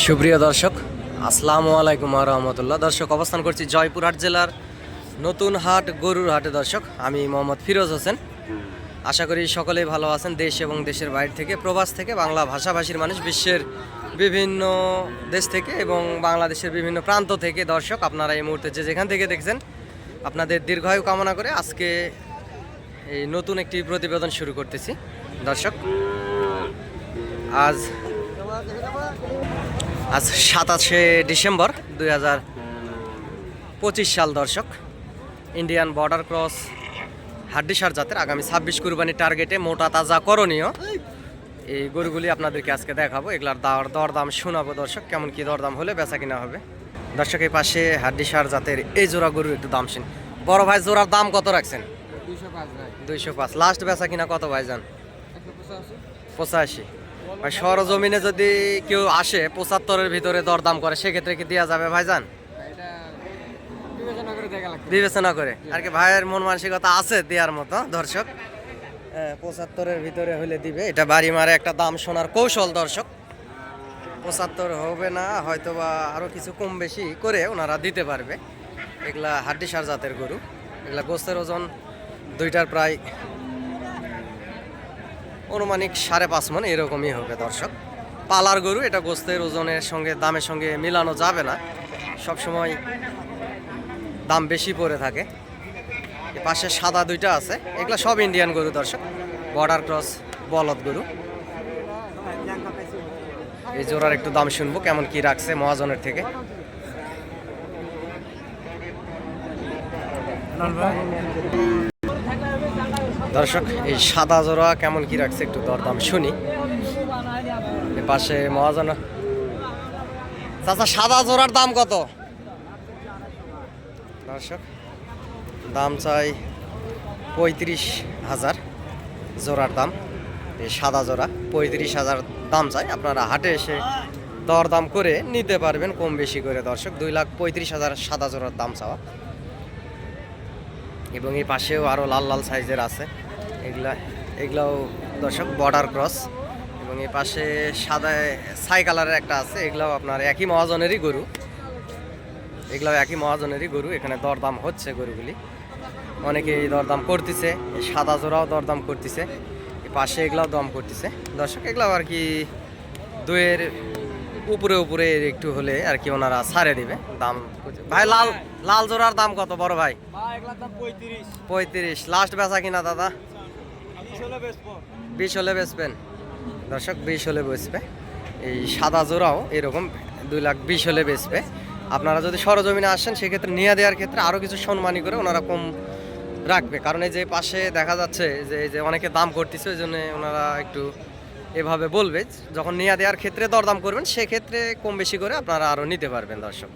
সুপ্রিয় দর্শক, আসসালামু আলাইকুম রহমতুল্লাহ। দর্শক, অবস্থান করছি জয়পুরহাট জেলার নতুন হাট গরুর হাটে। দর্শক, আমি মোহাম্মদ ফিরোজ হোসেন। আশা করি সকলেই ভালো আছেন। দেশ এবং দেশের বাইরে থেকে, প্রবাস থেকে, বাংলা ভাষাভাষীর মানুষ, বিশ্বের বিভিন্ন দেশ থেকে এবং বাংলাদেশের বিভিন্ন প্রান্ত থেকে দর্শক আপনারা এই মুহূর্তে যে যেখান থেকে দেখছেন, আপনাদের দীর্ঘায়ু কামনা করে আজকে এই নতুন একটি প্রতিবেদন শুরু করতেছি। দর্শক, আজ 27শে ডিসেম্বর 2025 সাল। দর্শক, ইন্ডিয়ান বর্ডার ক্রস হাড্ডিসার জাতের আগামী 26 কুরবানি টার্গেটে মোটা তাজা করণীয় এই গরুগুলি আপনাদেরকে আজকে দেখাবো। এগুলার দরদাম শোনাবো দর্শক, কেমন কি দরদাম হলে বেচা কিনা হবে। দর্শক, এই পাশে হাড্ডিসার জাতের এই জোড়া গরুর একটু দাম শুন। বড় ভাই, জোড়ার দাম কত রাখছেন? 205। লাস্ট বেচা কিনা কত ভাই যান? 85। ভাই, সরজমিনে যদি কেউ আসে 75-এর ভিতরে দরদাম করে, সেক্ষেত্রে কি দেওয়া যাবে ভাইজান? বিবেচনা করে আর কি, ভাইয়ের মন মানসিকতা আছে দেওয়ার মতো। দর্শক, 75-এর ভিতরে হলে দিবে। এটা বাড়ি মারে একটা দাম শোনার কৌশল। দর্শক, 75 হবে না, হয়তো বা আরও কিছু কম বেশি করে ওনারা দিতে পারবে। এগুলা হাড্ডিসার জাতের গরু। এগুলা গোস্তের ওজন দুইটার প্রায় অনুমানিক 5.5 মণ এরকমই হবে। দর্শক, পালার গরু, এটা গোস্তের ওজনের সঙ্গে দামের সঙ্গে মিলানো যাবে না, সবসময় দাম বেশি পড়ে থাকে। এর পাশে সাদা দুইটা আছে, এগুলো সব ইন্ডিয়ান গরু। দর্শক, বর্ডার ক্রস বলদ গরু। এই জোড়ার একটু দাম শুনবো কেমন কি রাখছে মহাজনের থেকে। দর্শক, এই সাদা জোড়া কেমন কি রাখছে একটু দরদাম শুনি। এর পাশে মহাজন। চাচা, সাদা জোড়ার দাম কত? দর্শক, দাম চাই 35,000 জোড়ার দাম। এই সাদা জোড়া 35,000 দাম চাই। আপনারা হাটে এসে দরদাম করে নিতে পারবেন কম বেশি করে। দর্শক, 2,35,000 সাদা জোড়ার দাম চাওয়া। এবং এই পাশেও আরও লাল লাল সাইজের আছে, এগুলাও দর্শক বর্ডার ক্রস। এবং এই পাশে সাদা ছাই কালারের একটা আছে, এগুলাও আপনার একই মহাজনেরই গরু। এগুলাও একই মহাজনেরই গরু। এখানে দরদাম হচ্ছে গরুগুলি, অনেকেই দরদাম করতেছে। এই সাদা জোড়াও দরদাম করতেছে, এই পাশে এগুলাও দাম করতেছে। দর্শক, এগুলাও আর কি 2-এর উপরে উপরে একটু হলে আর কি ওনারা ছাড়ে দিবে দাম। ভাই, লাল জোড়ার দাম কত বড় ভাই? 35। লাস্ট বেচা কিনা দাদা? 20 হলে বেচবেন। দর্শক, 20 হলে বেচবে। এই সাদা জোড়াও এরকম 2,20,000 হলে বেচবে। আপনারা যদি সরজমিনে আসেন, সেক্ষেত্রে নিয়ে দেওয়ার ক্ষেত্রে আরও কিছু সম্মানী করে ওনারা কম রাখবে। কারণ এই যে পাশে দেখা যাচ্ছে যে অনেকে দাম করতেছে, ওই জন্য ওনারা একটু এভাবে বলবে। যখন নিয়ে দেওয়ার ক্ষেত্রে দরদাম করবেন, সেক্ষেত্রে কম বেশি করে আপনারা আরও নিতে পারবেন। দর্শক,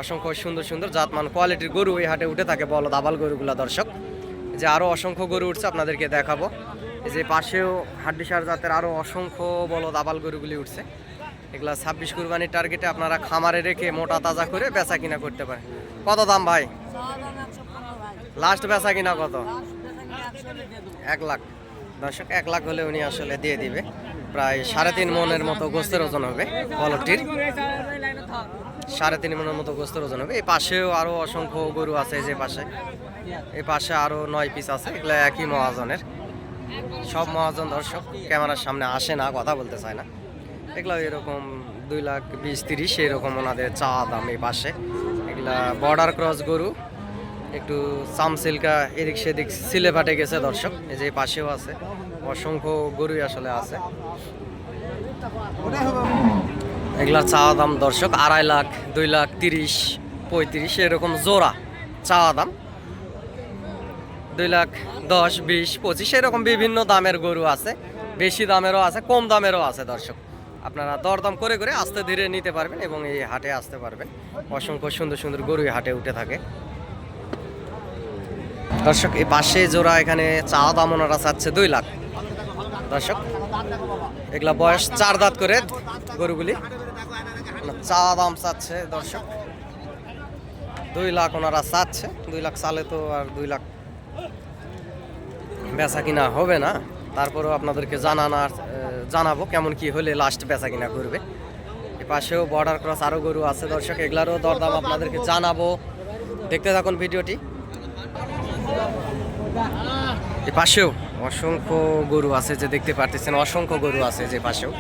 অসংখ্য সুন্দর সুন্দর জাতমান কোয়ালিটির গরু এই হাটে উঠে থাকে, বলদ আবাল গরুগুলা। দর্শক, যে আরও অসংখ্য গরু উঠছে আপনাদেরকে দেখাবো। এই যে পাশেও হাড্ডিসার জাতের আরও অসংখ্য বলদ আবাল গরুগুলি উঠছে। এগুলা 26 কুরবানির টার্গেটে আপনারা খামারে রেখে মোটা তাজা করে বেচা কিনা করতে পারেন। কত দাম ভাই? লাস্ট বেচা কিনা কত? 1 লাখ। দর্শক, 1 লাখ হলে উনি আসলে দিয়ে দিবে। প্রায় 3.5 মণের মতো গোস্তের ওজন হবে বলদটির। 3.5 মণের মতো গোস্তের ওজন হবে। এই পাশেও আরও অসংখ্য গরু আছে। যে পাশে, এই পাশে আরও 9 পিস আছে। এগুলো একই মহাজনের সব মহাজন। দর্শক, ক্যামেরার সামনে আসে না, কথা বলতে চায় না। এগুলো এরকম 2,20,30 এরকম ওনাদের চাওয়া দাম। এই পাশে এগুলা বর্ডার ক্রস গরু, একটু চামচিলকা এদিক সেদিক সিলে ফাটে গেছে। দর্শক, এই যে পাশেও আছে, অসংখ্য গরুই আসলে আছে। এগুলার চাওয়া দাম দর্শক 2.5 লাখ, 2,30,000, 35 এরকম জোড়া চাওয়া দাম। 2,10,000, 20, 25 এরকম বিভিন্ন দামের গরু আছে। বেশি দামেরও আছে, কম দামেরও আছে। দর্শক, আপনারা দরদাম করে করে আস্তে ধীরে নিতে পারবেন এবং এই হাটে আসতে পারবেন। অসংখ্য সুন্দর সুন্দর গরু এই হাটে উঠে থাকে। দর্শক, এই পাশে জোড়া এখানে চাওয়া দাম ওনারা চাচ্ছে 2 লাখ। দর্শক, এগুলা বয়স 4 দাঁত করে গরুগুলি, চাওয়া দাম চাচ্ছে দর্শক 2 লাখ ওনারা চাচ্ছে। 2 লাখ চালে তো আর 2 লাখ বেচা কিনা হবে না। তারপরেও আপনাদেরকে জানাবো কেমন কি হলে লাস্ট বেচা কিনা করবে। এই পাশেও বর্ডার ক্রস আরও গরু আছে দর্শক, এগুলারও দরদাম আপনাদেরকে জানাবো, দেখতে থাকুন ভিডিওটি। এই পাশেও অসংখ্য গরু আছে যে দেখতে পারতেছেন, অসংখ্য গরু আছে যে পাশেও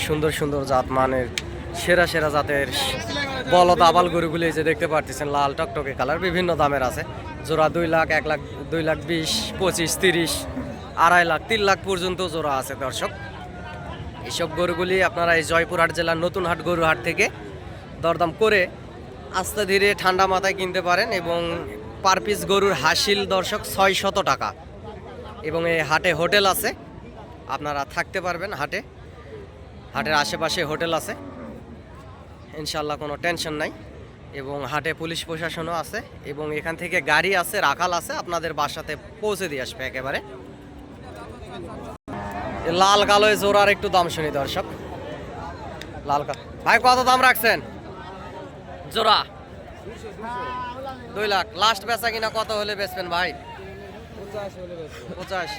সুন্দর সুন্দর জাত মানের সেরা সেরা জাতের বলদ আবাল গরুগুলি যে দেখতে পারতেছেন, লাল টকটকে কালার, বিভিন্ন দামের আছে। জোড়া 2 লাখ, 1 লাখ, 2 লাখ 20, 25, 30, 2.5 লাখ, 3 লাখ পর্যন্ত জোড়া আছে দর্শক। এইসব গরুগুলি আপনারা এই জয়পুরহাট জেলার নতুন হাট গরু হাট থেকে দরদাম করে আস্তে ধীরে ঠান্ডা মাথায় কিনতে পারেন। এবং পার পিস গরুর হাসিল দর্শক 600 টাকা। এবং এই হাটে হোটেল আছে, আপনারা থাকতে পারবেন হাটে, হাটের আশেপাশে হোটেল আছে, ইনশাল্লাহ কোনো টেনশন নাই। এবং হাটে পুলিশ প্রশাসনও আছে, এবং এখান থেকে গাড়ি আছে, রাখাল আছে, আপনাদের বাসাতে পৌঁছে দিয়ে আসবে একেবারে। লাল কালোয় জোড়ার একটু দাম শুনি দর্শক। লাল কালো ভাই কত দাম রাখছেন জোড়া? 2 লাখ। লাস্ট বেচা কিনা কত হলে বেচবেন ভাই? 85।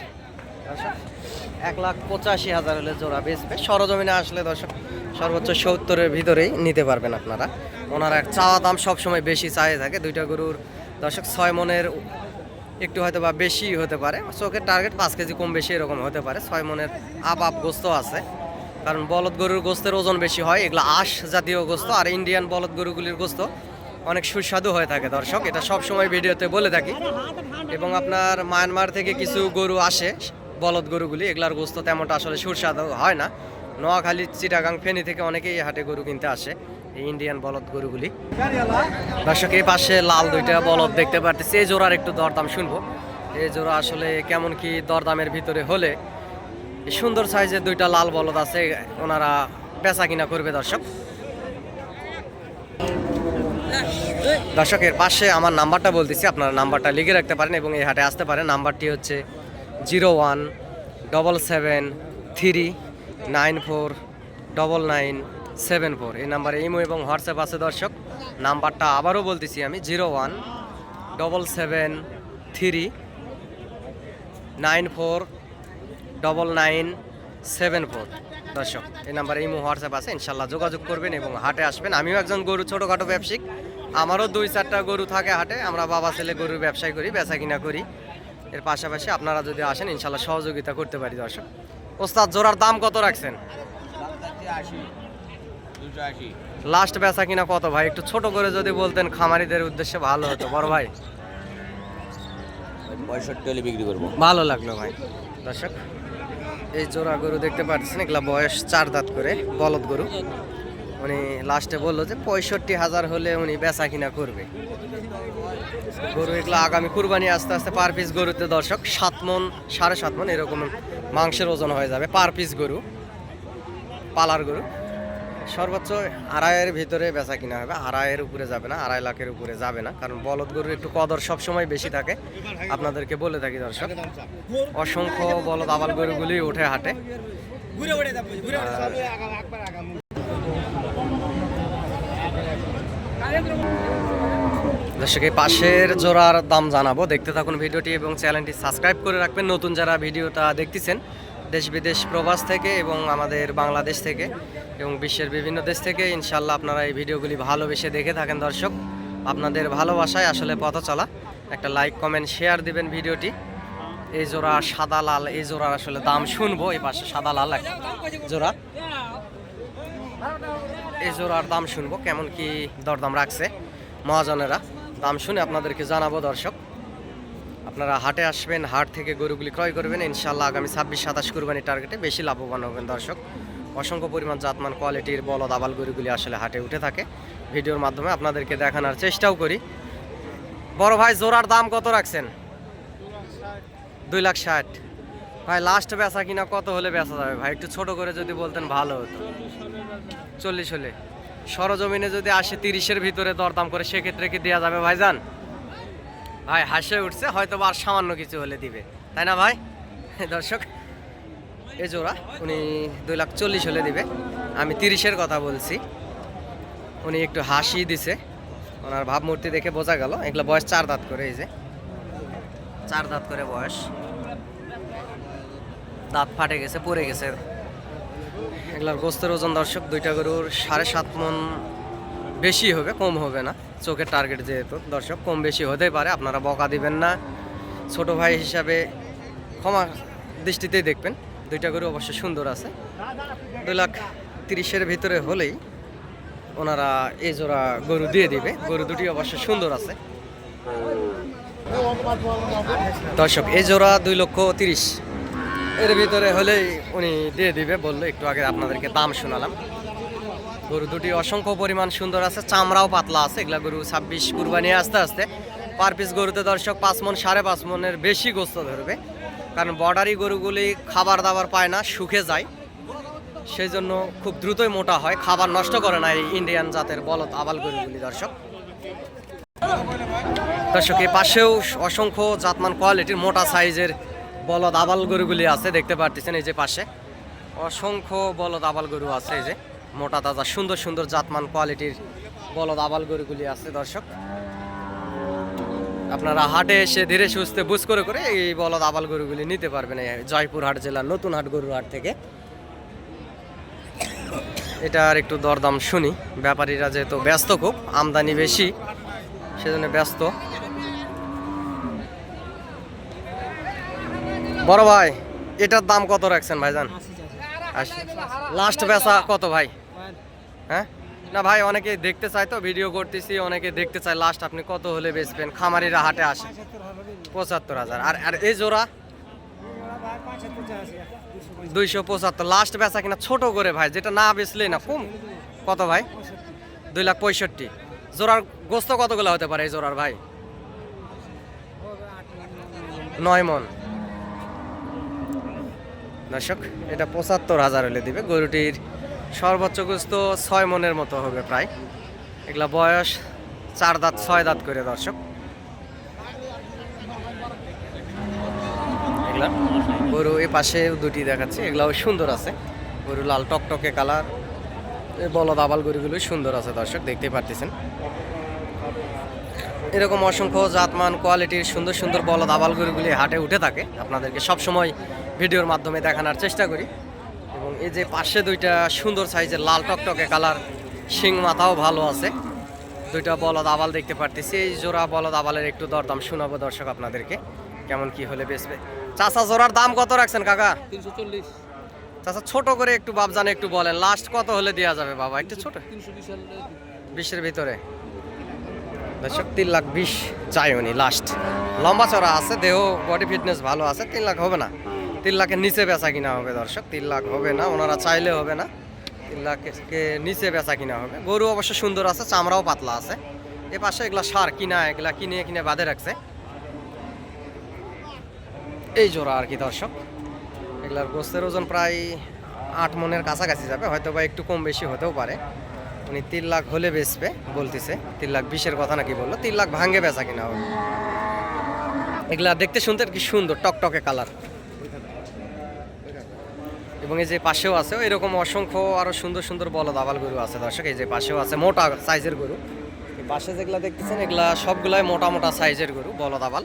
1,85,000 হলে জোড়া বেচবে। সরজমিনে আসলে দর্শক সর্বোচ্চ 70-এর ভিতরেই নিতে পারবেন আপনারা। ওনারা চাওয়া দাম সবসময় বেশি চাই থাকে। 2টা গরুর দর্শক 6 মনের একটু হয়তো বা বেশি হতে পারে, চোখের টার্গেট 5 কেজি কম বেশি এরকম হতে পারে। 6 মনের আপ গোস্ত আছে, কারণ বলদ গরুর গোস্তের ওজন বেশি হয়, এগুলো আঁশ জাতীয় গোস্ত। আর ইন্ডিয়ান বলদ গরুগুলির গোস্ত অনেক সুস্বাদু হয়ে থাকে দর্শক, এটা সব সময় ভিডিওতে বলে থাকি। এবং আপনার মায়ানমার থেকে কিছু গরু আসে বলদ গরুগুলি, এগুলার গোস্ত তেমনটা আসলে সুস্বাদু হয় না। নোয়াখালী, চিটাগাং, ফেনী থেকে অনেকেই এই হাটে গরু কিনতে আসে এই ইন্ডিয়ান বলদ গরুগুলি। দর্শক এই পাশে লাল 2টা বলদ দেখতে পারতেছি, এই জোড়ার একটু দরদাম শুনবো। এই জোড়া আসলে কেমন কি দরদামের ভিতরে হলে এই সুন্দর সাইজের 2টা লাল বলদ আছে, ওনারা বেচা কিনা করবে দর্শক। দর্শকের পাশে আমার নাম্বারটা বলতেছি, আপনারা নাম্বারটা লিখে রাখতে পারেন এবং এই হাটে আসতে পারেন। নাম্বারটি হচ্ছে 0177394994। এই নাম্বারে ইমো এবং হোয়াটসঅ্যাপ আছে দর্শক। নাম্বারটা আবারও বলতেছি আমি, 0177394994 দর্শক। এই নাম্বারে ইমো হোয়াটসঅ্যাপ আছে, ইনশাল্লাহ যোগাযোগ করবেন এবং হাটে আসবেন। আমিও একজন গরু ছোটোখাটো ব্যবসায়িক, আমারও 2-4টা গরু থাকে হাটে। আমরা বাবা ছেলে গরুর ব্যবসায় করি, বেচা কিনা করি। এর পাশাপাশি আপনারা যদি আসেন ইনশাল্লাহ সহযোগিতা করতে পারি দর্শক। ওস্তাদ জোড়ার দাম কত রাখছেন? লাস্ট বেচা কিনা কত ভাই? একটু ছোট করে যদি বলতেন খামারিদের উদ্দেশ্যে ভালো হতো বড় ভাই। 65 হলে বিক্রি করবো। ভালো লাগলো ভাই। দর্শক এই জোড়া গরু দেখতে পাচ্ছেন, এগুলা বয়স 4 দাঁত করে বলদ গরু। উনি লাস্টে বললো যে 65,000 হলে উনি বেচা কিনা করবে গরু। এগুলো আগামী কুরবানি আস্তে আস্তে পার পিস গরুতে দর্শক 7 মন, 7.5 মন এরকম মাংসের ওজন হয়ে যাবে পার পিস গরু, পালার গরু। সর্বোচ্চ 2.5-এর ভিতরে বেচা কিনা হবে, 2.5-এর উপরে যাবে না, 2.5 লাখের উপরে যাবে না, কারণ বলদ গরুর একটু কদর সবসময় বেশি থাকে, আপনাদেরকে বলে থাকি দর্শক। অসংখ্য বলদ আবাল গরুগুলি উঠে হাটে। দর্শক এই পাশের জোড়ার দাম জানাবো, দেখতে থাকুন ভিডিওটি এবং চ্যানেলটি সাবস্ক্রাইব করে রাখবেন। নতুন যারা ভিডিওটা দেখতেছেন দেশ বিদেশ প্রবাস থেকে এবং আমাদের বাংলাদেশ থেকে এবং বিশ্বের বিভিন্ন দেশ থেকে, ইনশাল্লাহ আপনারা এই ভিডিওগুলি ভালোবেসে দেখে থাকেন দর্শক। আপনাদের ভালোবাসায় আসলে পথ চলা। একটা লাইক, কমেন্ট, শেয়ার দিবেন ভিডিওটি। এই জোড়া সাদা লাল, এই জোড়ার আসলে দাম শুনবো। এই পাশে সাদা লাল এক জোড়া, এই জোড়ার দাম শুনবো কেমন কি দরদাম রাখছে মহাজনেরা। দাম শুনে আপনাদেরকে জানাবো দর্শক। আপনারা হাটে আসবেন, হাট থেকে গরুগুলি ক্রয় করবেন, ইনশাল্লাহ আগামী 26-27 কুরবানি টার্গেটে বেশি লাভবান হবেন দর্শক। অসংখ্য পরিমাণ জাতমান কোয়ালিটির বলদ আবাল গরুগুলি আসলে হাটে উঠে থাকে, ভিডিওর মাধ্যমে আপনাদেরকে দেখানোর চেষ্টাও করি। বড় ভাই জোড়ার দাম কত রাখছেন? 2,60,000 ভাই। লাস্ট বেচা কিনা কত হলে বেচা যাবে ভাই? একটু ছোট করে যদি বলতেন ভালো হতো। 40 হলে? সরজমিনে যদি আসে 30-এর ভিতরে দরদাম করে, সেক্ষেত্রে কি দেওয়া যাবে ভাইজান? ভাই হাসে উঠছে, হয়তো আর সামান্য কিছু হলে দিবে, তাই না ভাই? দর্শক এই জোড়া উনি 2,40,000 হলে দিবে, আমি 30-এর কথা বলছি। উনি একটু হাসি দিছে, ওনার ভাবমূর্তি দেখে বোঝা গেল। এগুলো বয়স 4 দাঁত করে, এই যে 4 দাঁত করে বয়স, দাঁত ফাটে গেছে, পড়ে গেছে এগুলার গোস্তের ওজন দর্শক দুইটা গরুর 7.5 মন বেশি হবে, কম হবে না। চোখের টার্গেট যেহেতু দর্শক কম বেশি হতেই পারে, আপনারা বকা দিবেন না, ছোট ভাই হিসাবে ক্ষমা দৃষ্টিতেই দেখবেন। দুইটা গরু অবশ্য সুন্দর আছে, 2,30,000-এর ভিতরে হলেই ওনারা এই জোড়া গরু দিয়ে দিবে। গরু দুটি অবশ্য সুন্দর আছে দর্শক। এই জোড়া 2,30,000 এর ভিতরে হলেই উনি দিয়ে দিবে বললো, একটু আগে আপনাদেরকে দাম শোনালাম। গরু দুটি অসংখ্য পরিমাণ সুন্দর আছে, চামড়াও পাতলা আছে। এগুলা গরু 26 কুরবানি আস্তে আস্তে পার পিস গরুতে দর্শক 5 মন 5.5 মনের বেশি গোস্ত ধরবে, কারণ বর্ডারি গরুগুলি খাবার দাবার পায় না, শুকে যায়, সেই জন্য খুব দ্রুতই মোটা হয়, খাবার নষ্ট করে না এই ইন্ডিয়ান জাতের বলদ আবাল গরুগুলি দর্শক। দর্শক এই পাশেও অসংখ্য জাতমান কোয়ালিটির মোটা সাইজের বলদ আবাল গরুগুলি আছে, দেখতে পারতেছেন। এই যে পাশে অসংখ্য বলদ আবাল গরু আছে, এই যে মোটা তাজা সুন্দর সুন্দর জাতমান কোয়ালিটির বলদ আবাল গরুগুলি আছে দর্শক। আপনারা হাটে এসে ধীরে সুস্থে বুঝ করে করে এই বলদ আবাল গরুগুলি নিতে পারবেন এই জয়পুরহাট জেলার নতুন হাট গরুর হাট থেকে। এটার একটু দরদাম শুনি, ব্যাপারীরা যেহেতু ব্যস্ত, খুব আমদানি বেশি, সেজন্য ব্যস্ত। বড় ভাই এটার দাম কত রাখছেন ভাইজান? 80। লাস্ট বেচা কত ভাই? হ্যাঁ না ভাই, অনেকে দেখতে চায় তো, ভিডিও করতেছি, অনেকে দেখতে চায় লাস্ট আপনি কত হলে বেচবেন। খামারিরা হাটে আসে 75,000। আর এই জোড়া 275 লাস্ট বেচা কিনা ছোট করে ভাই, যেটা না বেচলেই না। কম কত ভাই? 2,65,000। জোড়ার গোস্ত কতগুলো হতে পারে এই জোড়ার ভাই? 9 মন দর্শক। এটা 75,000 হলে দিবে। গরুটির সর্বোচ্চ গোস্ত 6 মনের মতো হবে প্রায়। এগুলা বয়স 4 দাঁত 6 দাঁত করে দর্শক। এগুলা গরু এই পাশে দুটি দেখাচ্ছি, এগুলাও সুন্দর আছে। গরু লাল টকটকে কালার, এই বলদ আবাল গরুগুলো সুন্দর আছে দর্শক, দেখতে পারতেছেন। এরকম অসংখ্য জাতমান কোয়ালিটির সুন্দর সুন্দর বলদ আবাল গরুগুলি হাটে উঠে থাকে, আপনাদেরকে সবসময় ভিডিওর মাধ্যমে দেখানোর চেষ্টা করি। এবং এই যে পাশে দুইটা সুন্দর সাইজের লাল টকটকে কালার, শিং মাথাও ভালো আছে, দুইটা বলদ আবাল দেখতে পারতেছি। এই জোড়া বলদ আবালের একটু দরদাম শোনাবো দর্শক আপনাদেরকে, কেমন কি হলে বেচবে। চাচা জোড়ার দাম কত রাখছেন কাকা? 340। চাচা ছোট করে একটু বাবজানে একটু বলেন, লাস্ট কত হলে দেওয়া যাবে বাবা? একটু ছোট, 20-এর ভিতরে দর্শক। 3,20,000 চাই উনি লাস্ট। লম্বা চড়া আছে, দেহ বডি ফিটনেস ভালো আছে, 3 লাখ হবে না। 3 লাখের নিচে বেচা কিনা হবে দর্শক, 3 লাখ হবে না, ওনারা চাইলে হবে না। 3 লাখের নিচে বেচা কিনা হবে। গরু অবশ্য সুন্দর আছে, চামড়াও পাতলা আছে। এ পাশে এগুলা সার কিনা, এগুলা কিনে বাঁধে রাখছে। এই জোড়া আর কি দর্শক। এগুলার গোস্তের ওজন প্রায় 8 মনের কাছাকাছি যাবে, হয়তো বা একটু কম বেশি হতেও পারে। উনি 3 লাখ হলে বেচবে বলতেছে, 3,20,000 কথা নাকি বললো, 3 লাখ ভাঙে বেচা কিনা হবে। এগুলা দেখতে শুনতে কি সুন্দর টকটকে কালার। এবং এই যে পাশেও আছে এরকম অসংখ্য আরো সুন্দর সুন্দর বলদ আবাল গরু আছে দর্শক। এই যে পাশেও আছে মোটা সাইজের গরু, এই পাশে যেগুলা দেখতেছেন এগুলা সবগুলাই মোটা মোটা সাইজের গরু বলদ আবাল।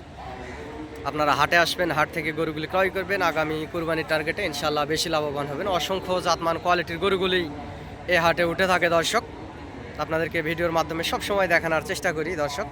আপনারা হাটে আসবেন, হাট থেকে গরুগুলি ক্রয় করবেন, আগামী কুরবানির টার্গেটে ইনশাল্লাহ বেশি লাভবান হবেন। অসংখ্য জাতমান কোয়ালিটির গরুগুলি এই হাটে উঠে থাকে দর্শক, আপনাদেরকে ভিডিওর মাধ্যমে সবসময় দেখানোর চেষ্টা করি দর্শক।